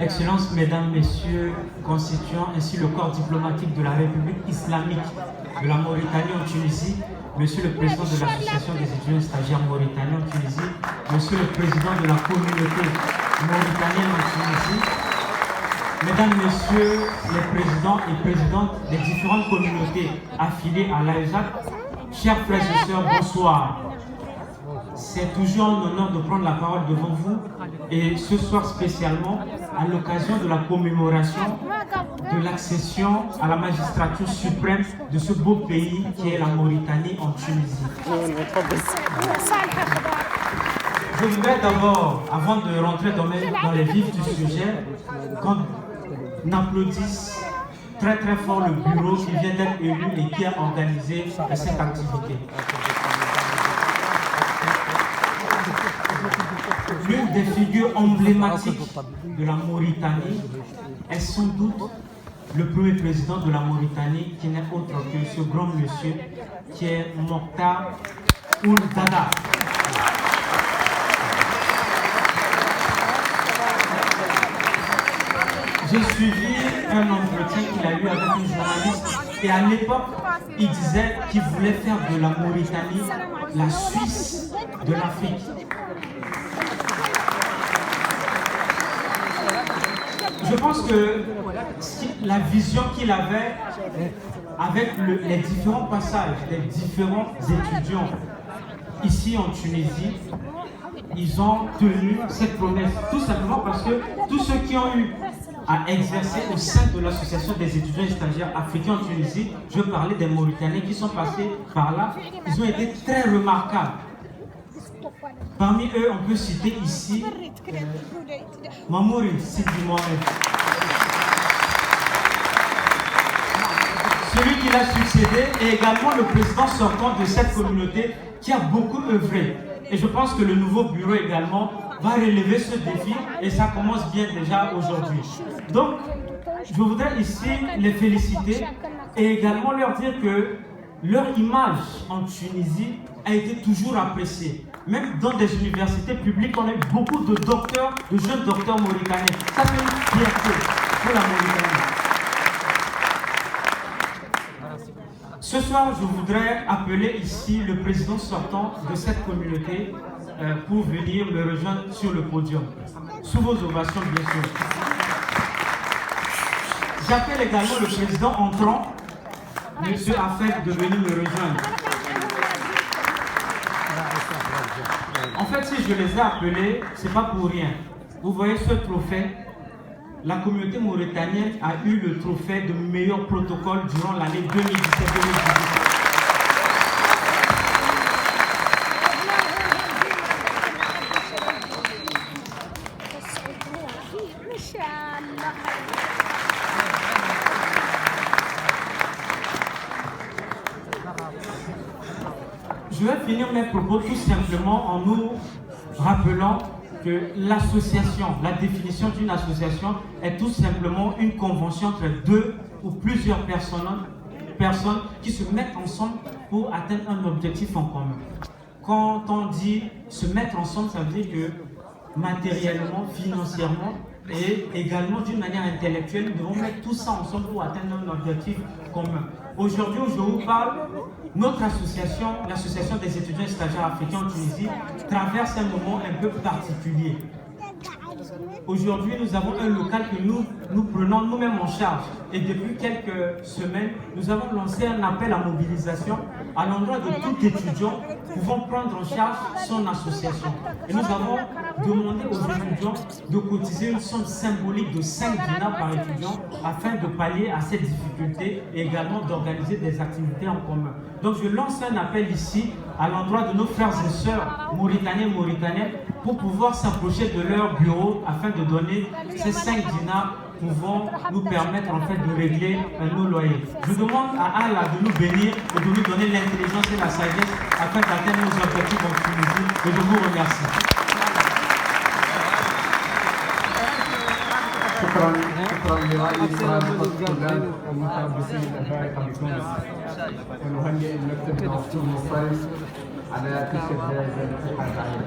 Excellences, Mesdames, Messieurs, constituants, ainsi le corps diplomatique de la République islamique de la Mauritanie en Tunisie, Monsieur le Président de l'Association des étudiants stagiaires mauritaniens en Tunisie, Monsieur le Président de la communauté mauritanienne en Tunisie, Mesdames, Messieurs les présidents et présidentes des différentes communautés affiliées à l'AEJAC, chers frères et sœurs, bonsoir. C'est toujours un honneur de prendre la parole devant vous et ce soir spécialement à l'occasion de la commémoration de l'accession à la magistrature suprême de ce beau pays qui est la Mauritanie en Tunisie. Je voudrais d'abord, avant de rentrer dans les vifs du sujet, qu'on applaudisse très très fort le bureau qui vient d'être élu et qui a organisé cette activité. L'une des figures emblématiques de la Mauritanie est sans doute le premier président de la Mauritanie, qui n'est autre que ce grand monsieur qui est Mokhtar Ould Daddah. J'ai suivi un entretien qu'il a eu avec une journaliste et à l'époque, il disait qu'il voulait faire de la Mauritanie la Suisse de l'Afrique. Je pense que la vision qu'il avait avec les différents passages des différents étudiants ici en Tunisie, ils ont tenu cette promesse. Tout simplement parce que tous ceux qui ont eu à exercer au sein de l'association des étudiants et stagiaires africains en Tunisie, je parlais des Mauritaniens qui sont passés par là, ils ont été très remarquables. Parmi eux, on peut citer ici Mamouri Sidi Mohamed. Celui qui l'a succédé est également le président sortant de cette communauté qui a beaucoup œuvré. Et je pense que le nouveau bureau également va relever ce défi et ça commence bien déjà aujourd'hui. Donc, je voudrais ici les féliciter et également leur dire que leur image en Tunisie a été toujours appréciée. Même dans des universités publiques, on a eu beaucoup de docteurs, de jeunes docteurs mauritaniens. Ça fait une fierté pour la Mauritanie. Ce soir, je voudrais appeler ici le président sortant de cette communauté pour venir me rejoindre sur le podium. Sous vos ovations, bien sûr. J'appelle également le président entrant, M. Affed, de venir me rejoindre. En fait, si je les ai appelés, ce n'est pas pour rien. Vous voyez ce trophée? La communauté mauritanienne a eu le trophée de meilleur protocole durant l'année 2017-2018. Je vais finir mes propos tout simplement en nous rappelant que l'association, la définition d'une association est tout simplement une convention entre deux ou plusieurs personnes qui se mettent ensemble pour atteindre un objectif en commun. Quand on dit se mettre ensemble, ça veut dire que matériellement, financièrement et également d'une manière intellectuelle, nous devons mettre tout ça ensemble pour atteindre un objectif commun. Aujourd'hui, où je vous parle, notre association, l'association des étudiants et stagiaires africains en Tunisie, traverse un moment un peu particulier. Aujourd'hui, nous avons un local que nous prenons nous-mêmes en charge. Et depuis quelques semaines, nous avons lancé un appel à mobilisation à l'endroit de tout étudiant pouvant prendre en charge son association. Et nous avons demandé aux étudiants de cotiser une somme symbolique de 5 dinars par étudiant afin de pallier à cette difficulté et également d'organiser des activités en commun. Donc je lance un appel ici à l'endroit de nos frères et sœurs mauritaniens et mauritaniennes pour pouvoir s'approcher de leur bureau afin de donner ces 5 dinars pouvant nous permettre en fait de régler nos loyers. Je demande à Allah de nous bénir et de nous donner l'intelligence et la sagesse afin d'atteindre nos objectifs en Tunisie et je vous remercie. شكرا لرئيس رابطة الطلاب المتربصين الأفارقة بتونس ونهنئ المكتب المفتوح الصيف على كشف هذا الاتحاد العالمي.